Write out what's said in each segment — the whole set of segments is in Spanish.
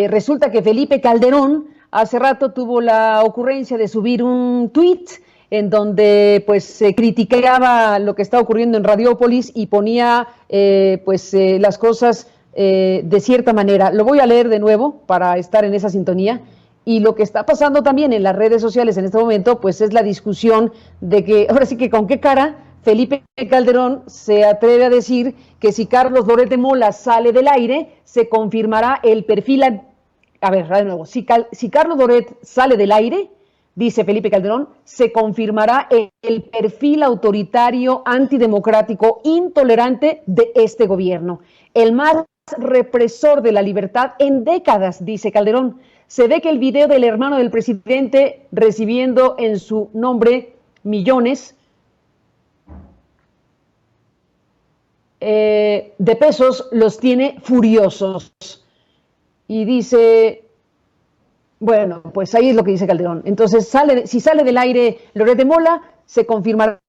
Resulta que Felipe Calderón hace rato tuvo la ocurrencia de subir un tuit en donde pues se criticaba lo que está ocurriendo en Radiópolis y ponía las cosas de cierta manera. Lo voy a leer de nuevo para estar en esa sintonía. Y lo que está pasando también en las redes sociales en este momento, pues es la discusión de que, ahora sí que con qué cara Felipe Calderón se atreve a decir que si Carlos Loret de Mola sale del aire, se confirmará el perfil. A ver, de nuevo, si Carlos Loret sale del aire, dice Felipe Calderón, se confirmará el perfil autoritario, antidemocrático, intolerante de este gobierno. El más represor de la libertad en décadas, dice Calderón. Se ve que el video del hermano del presidente recibiendo en su nombre millones de pesos los tiene furiosos. Y dice, bueno, pues ahí es lo que dice Calderón. Entonces, si sale del aire Loret de Mola, se confirmará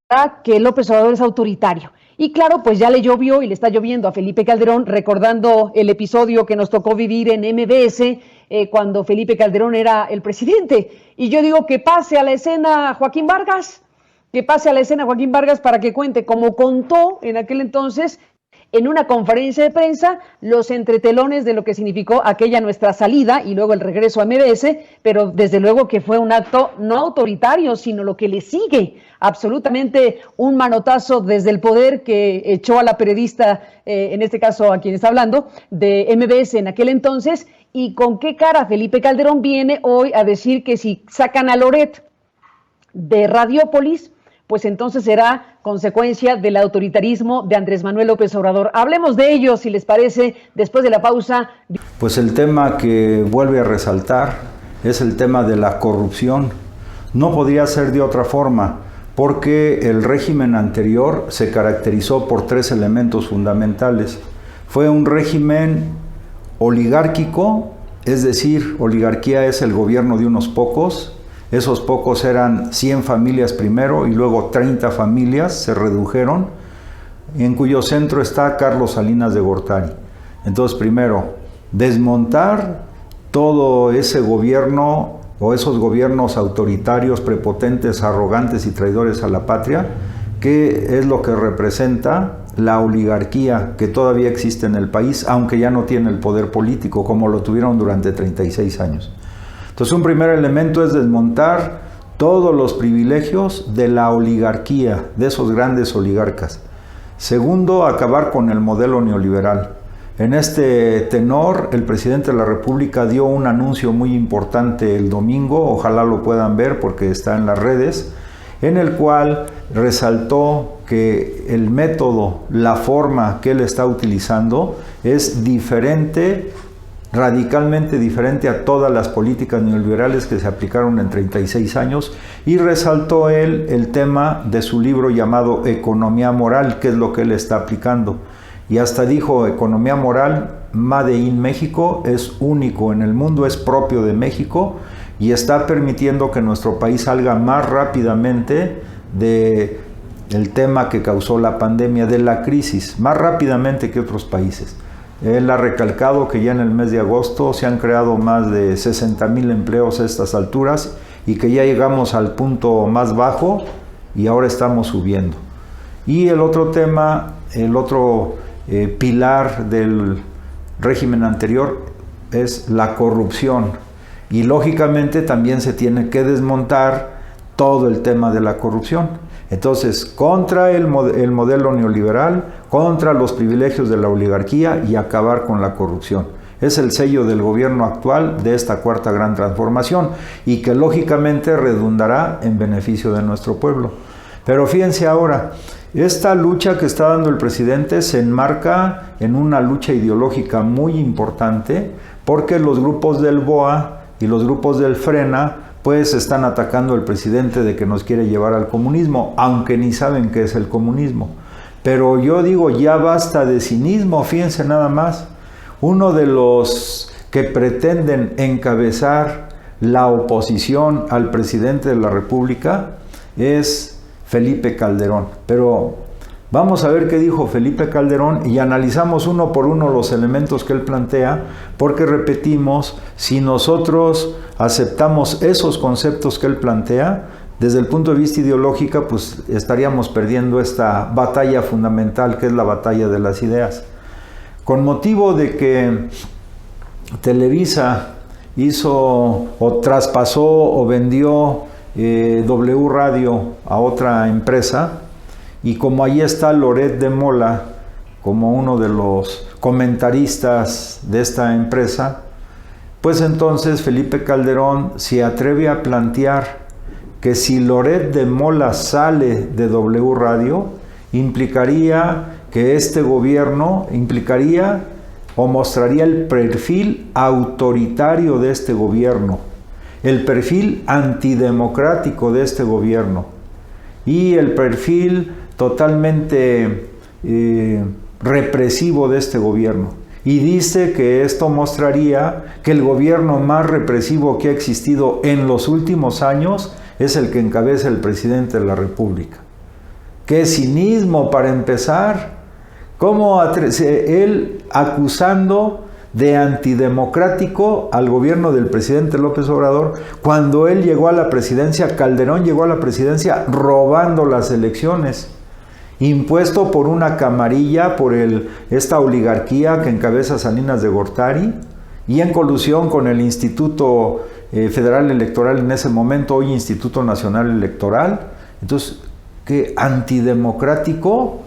que López Obrador es autoritario. Y claro, pues ya le llovió y le está lloviendo a Felipe Calderón, recordando el episodio que nos tocó vivir en MBS cuando Felipe Calderón era el presidente. Y yo digo que pase a la escena Joaquín Vargas, para que cuente, como contó en aquel entonces, en una conferencia de prensa, los entretelones de lo que significó aquella nuestra salida y luego el regreso a MBS, pero desde luego que fue un acto no autoritario, sino lo que le sigue, absolutamente un manotazo desde el poder que echó a la periodista, en este caso a quien está hablando, de MBS en aquel entonces. ¿Y con qué cara Felipe Calderón viene hoy a decir que si sacan a Loret de Radiópolis, pues entonces será consecuencia del autoritarismo de Andrés Manuel López Obrador? Hablemos de ello, si les parece, después de la pausa. Pues el tema que vuelve a resaltar es el tema de la corrupción. No podría ser de otra forma, porque el régimen anterior se caracterizó por 3 elementos fundamentales. Fue un régimen oligárquico, es decir, oligarquía es el gobierno de unos pocos. Esos pocos eran 100 familias primero y luego 30 familias, se redujeron, en cuyo centro está Carlos Salinas de Gortari. Entonces, primero, desmontar todo ese gobierno o esos gobiernos autoritarios, prepotentes, arrogantes y traidores a la patria, que es lo que representa la oligarquía que todavía existe en el país, aunque ya no tiene el poder político como lo tuvieron durante 36 años. Entonces, un primer elemento es desmontar todos los privilegios de la oligarquía, de esos grandes oligarcas. Segundo, acabar con el modelo neoliberal. En este tenor, el presidente de la República dio un anuncio muy importante el domingo, ojalá lo puedan ver porque está en las redes, en el cual resaltó que el método, la forma que él está utilizando es diferente, radicalmente diferente a todas las políticas neoliberales que se aplicaron en 36 años, y resaltó él el tema de su libro llamado Economía Moral, que es lo que él está aplicando. Y hasta dijo, economía moral, Made in México, es único en el mundo, es propio de México, y está permitiendo que nuestro país salga más rápidamente del tema que causó la pandemia, de la crisis, más rápidamente que otros países. Él ha recalcado que ya en el mes de agosto se han creado más de 60,000 empleos a estas alturas y que ya llegamos al punto más bajo y ahora estamos subiendo. Y el otro tema, el otro pilar del régimen anterior es la corrupción. Y lógicamente también se tiene que desmontar todo el tema de la corrupción. Entonces, contra el modelo neoliberal, contra los privilegios de la oligarquía y acabar con la corrupción. Es el sello del gobierno actual de esta cuarta gran transformación y que lógicamente redundará en beneficio de nuestro pueblo. Pero fíjense ahora, esta lucha que está dando el presidente se enmarca en una lucha ideológica muy importante porque los grupos del BOA y los grupos del Frena pues están atacando al presidente de que nos quiere llevar al comunismo, aunque ni saben qué es el comunismo. Pero yo digo, ya basta de cinismo, fíjense nada más. Uno de los que pretenden encabezar la oposición al presidente de la República es Felipe Calderón. Pero Vamos a ver qué dijo Felipe Calderón y analizamos uno por uno los elementos que él plantea, porque repetimos, si nosotros aceptamos esos conceptos que él plantea, desde el punto de vista ideológico, pues estaríamos perdiendo esta batalla fundamental que es la batalla de las ideas. Con motivo de que Televisa hizo o traspasó o vendió W Radio a otra empresa, y como ahí está Loret de Mola como uno de los comentaristas de esta empresa, pues entonces Felipe Calderón se atreve a plantear que si Loret de Mola sale de W Radio, implicaría que este gobierno o mostraría el perfil autoritario de este gobierno, el perfil antidemocrático de este gobierno y el perfil totalmente represivo de este gobierno. Y dice que esto mostraría que el gobierno más represivo que ha existido en los últimos años es el que encabeza el presidente de la República. ¡Qué cinismo para empezar! ¿Cómo él acusando de antidemocrático al gobierno del presidente López Obrador, cuando él llegó a la presidencia, Calderón llegó a la presidencia robando las elecciones, impuesto por una camarilla, por esta oligarquía que encabeza Salinas de Gortari, y en colusión con el Instituto Federal Electoral en ese momento, hoy Instituto Nacional Electoral? Entonces, ¿qué antidemocrático?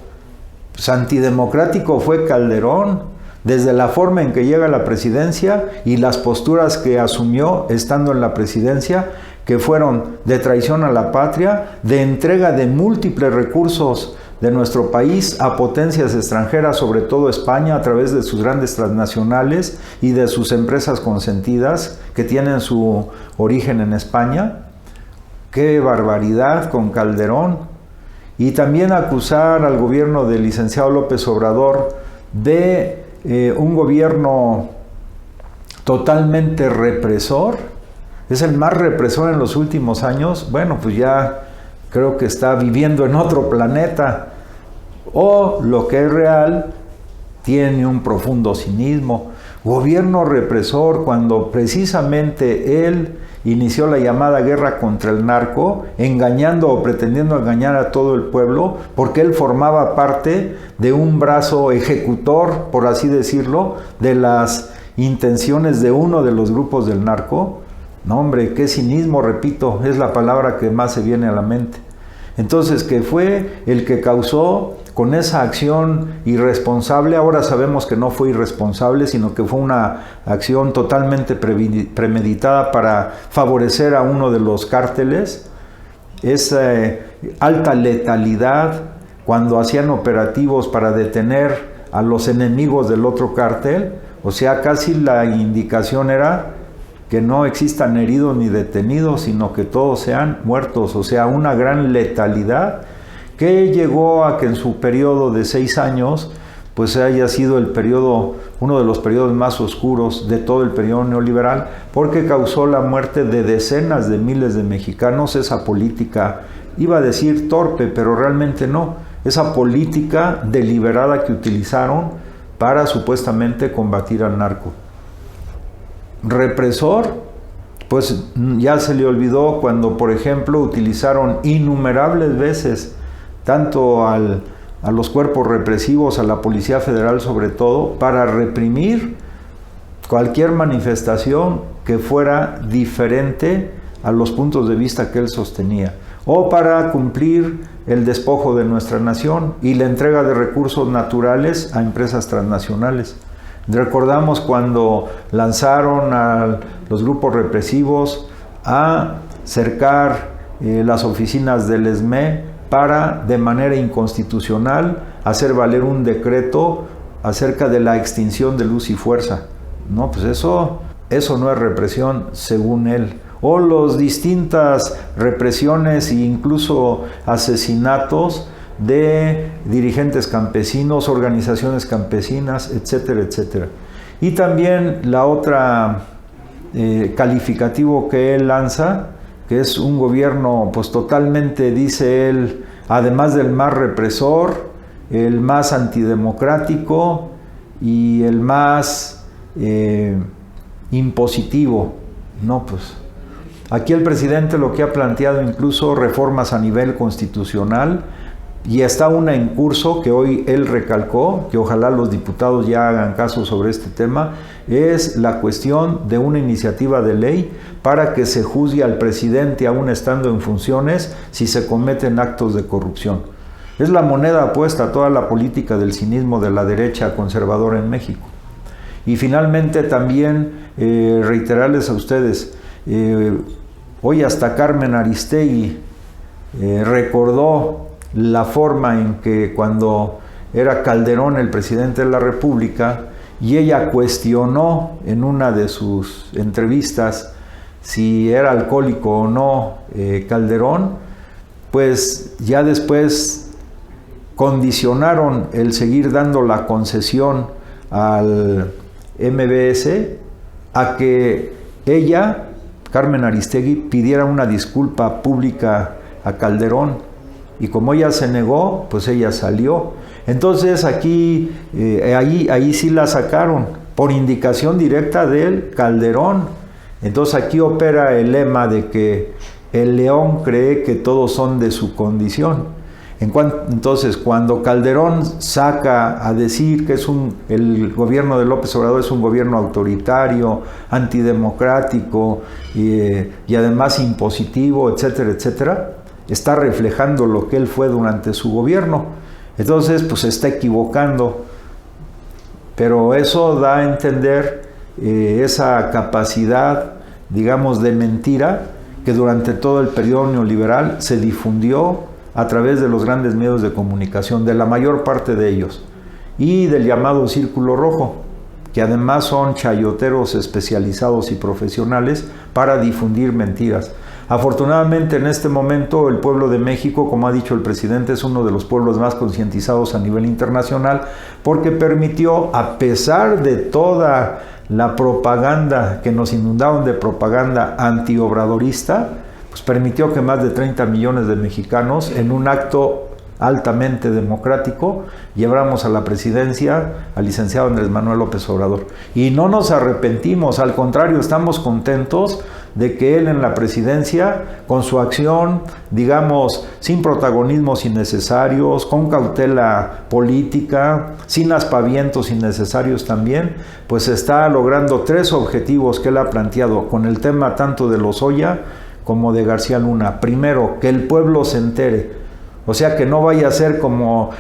Pues antidemocrático fue Calderón, desde la forma en que llega a la presidencia y las posturas que asumió estando en la presidencia, que fueron de traición a la patria, de entrega de múltiples recursos de nuestro país a potencias extranjeras, sobre todo España, a través de sus grandes transnacionales y de sus empresas consentidas que tienen su origen en España. ¡Qué barbaridad con Calderón! Y también acusar al gobierno del licenciado López Obrador de un gobierno totalmente represor. Es el más represor en los últimos años. Bueno, pues ya creo que está viviendo en otro planeta. O lo que es real, tiene un profundo cinismo. Gobierno represor, cuando precisamente él inició la llamada guerra contra el narco, engañando o pretendiendo engañar a todo el pueblo, porque él formaba parte de un brazo ejecutor, por así decirlo, de las intenciones de uno de los grupos del narco. No, hombre, qué cinismo, repito, es la palabra que más se viene a la mente. Entonces, que fue el que causó con esa acción irresponsable. Ahora sabemos que no fue irresponsable, sino que fue una acción totalmente premeditada para favorecer a uno de los cárteles. Esa alta letalidad cuando hacían operativos para detener a los enemigos del otro cártel. O sea, casi la indicación era que no existan heridos ni detenidos, sino que todos sean muertos. O sea, una gran letalidad que llegó a que en su periodo de 6 años, pues haya sido el periodo, uno de los periodos más oscuros de todo el periodo neoliberal, porque causó la muerte de decenas de miles de mexicanos. Esa política, iba a decir torpe, pero realmente no, esa política deliberada que utilizaron para supuestamente combatir al narco. Represor, pues ya se le olvidó cuando, por ejemplo, utilizaron innumerables veces tanto a los cuerpos represivos, a la Policía Federal sobre todo, para reprimir cualquier manifestación que fuera diferente a los puntos de vista que él sostenía, o para cumplir el despojo de nuestra nación y la entrega de recursos naturales a empresas transnacionales. Recordamos cuando lanzaron a los grupos represivos a cercar las oficinas del ESME para, de manera inconstitucional, hacer valer un decreto acerca de la extinción de Luz y Fuerza. No, pues eso no es represión según él. O las distintas represiones e incluso asesinatos de dirigentes campesinos, organizaciones campesinas, etcétera, etcétera. Y también la otra calificativo que él lanza, que es un gobierno pues totalmente, dice él, además del más represor, el más antidemocrático y el más impositivo. No, pues aquí el presidente lo que ha planteado incluso reformas a nivel constitucional, y está una en curso que hoy él recalcó, que ojalá los diputados ya hagan caso sobre este tema, es la cuestión de una iniciativa de ley para que se juzgue al presidente aún estando en funciones si se cometen actos de corrupción. Es la moneda apuesta a toda la política del cinismo de la derecha conservadora en México. Y finalmente también reiterarles a ustedes, hoy hasta Carmen Aristegui recordó la forma en que cuando era Calderón el presidente de la República y ella cuestionó en una de sus entrevistas si era alcohólico o no Calderón, pues ya después condicionaron el seguir dando la concesión al MBS a que ella, Carmen Aristegui, pidiera una disculpa pública a Calderón. Y como ella se negó, pues ella salió. Entonces aquí, ahí sí la sacaron, por indicación directa del Calderón. Entonces aquí opera el lema de que el león cree que todos son de su condición. Entonces, cuando Calderón saca a decir que el gobierno de López Obrador es un gobierno autoritario, antidemocrático y además impositivo, etcétera, etcétera, está reflejando lo que él fue durante su gobierno. Entonces, pues se está equivocando. Pero eso da a entender esa capacidad, digamos, de mentira que durante todo el periodo neoliberal se difundió a través de los grandes medios de comunicación, de la mayor parte de ellos, y del llamado Círculo Rojo, que además son chayoteros especializados y profesionales para difundir mentiras. Afortunadamente en este momento el pueblo de México, como ha dicho el presidente, es uno de los pueblos más concientizados a nivel internacional, porque permitió, a pesar de toda la propaganda que nos inundaron de propaganda antiobradorista, pues permitió que más de 30 millones de mexicanos, en un acto altamente democrático, llevamos a la presidencia al licenciado Andrés Manuel López Obrador. Y no nos arrepentimos, al contrario, estamos contentos de que él en la presidencia, con su acción, digamos, sin protagonismos innecesarios, con cautela política, sin aspavientos innecesarios también, pues está logrando 3 objetivos que él ha planteado con el tema tanto de Lozoya como de García Luna. Primero, que el pueblo se entere. O sea, que no vaya a ser como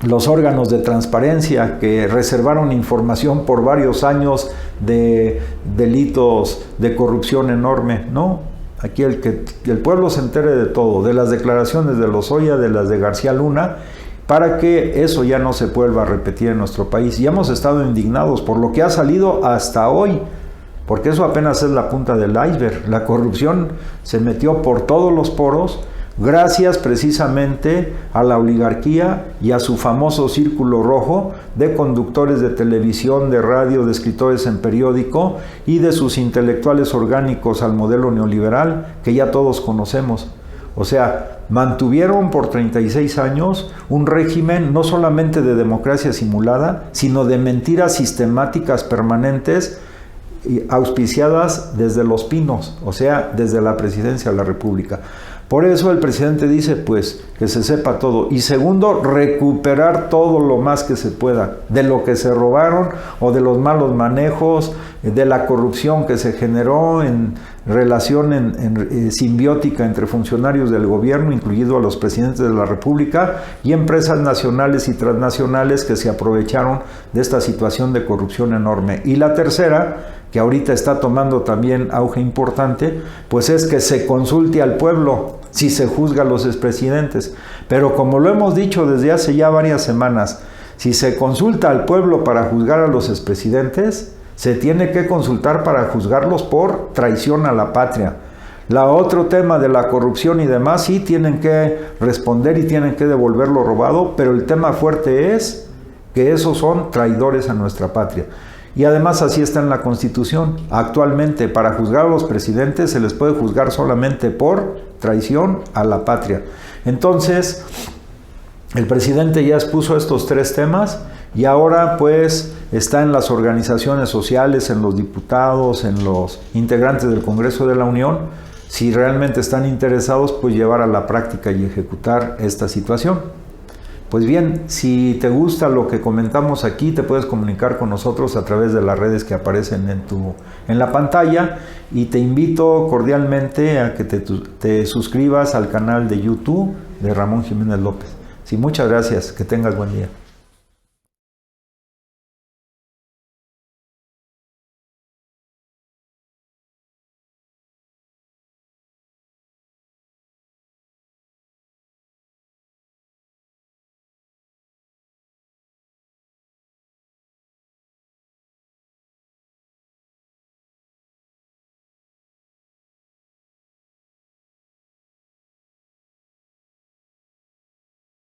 los órganos de transparencia que reservaron información por varios años de delitos de corrupción enorme. No, aquí que el pueblo se entere de todo, de las declaraciones de Lozoya, de las de García Luna, para que eso ya no se vuelva a repetir en nuestro país. Y hemos estado indignados por lo que ha salido hasta hoy, porque eso apenas es la punta del iceberg. La corrupción se metió por todos los poros, gracias precisamente a la oligarquía y a su famoso círculo rojo de conductores de televisión, de radio, de escritores en periódico y de sus intelectuales orgánicos al modelo neoliberal que ya todos conocemos. O sea, mantuvieron por 36 años un régimen no solamente de democracia simulada, sino de mentiras sistemáticas permanentes auspiciadas desde Los Pinos, o sea, desde la presidencia de la República. Por eso el presidente dice, pues, que se sepa todo. Y segundo, recuperar todo lo más que se pueda, de lo que se robaron o de los malos manejos, de la corrupción que se generó en relación simbiótica entre funcionarios del gobierno, incluido a los presidentes de la República, y empresas nacionales y transnacionales que se aprovecharon de esta situación de corrupción enorme. Y la tercera, que ahorita está tomando también auge importante, pues es que se consulte al pueblo si se juzga a los expresidentes. Pero como lo hemos dicho desde hace ya varias semanas, si se consulta al pueblo para juzgar a los expresidentes, se tiene que consultar para juzgarlos por traición a la patria. La otro tema de la corrupción y demás, sí tienen que responder y tienen que devolver lo robado, pero el tema fuerte es que esos son traidores a nuestra patria. Y además así está en la Constitución. Actualmente, para juzgar a los presidentes se les puede juzgar solamente por traición a la patria. Entonces, El presidente ya expuso estos 3 temas y ahora pues está en las organizaciones sociales, en los diputados, en los integrantes del Congreso de la Unión, si realmente están interesados, pues llevar a la práctica y ejecutar esta situación. Pues bien, si te gusta lo que comentamos aquí, te puedes comunicar con nosotros a través de las redes que aparecen en la pantalla, y te invito cordialmente a que te suscribas al canal de YouTube de Ramón Jiménez López. Sí, muchas gracias, que tengas buen día.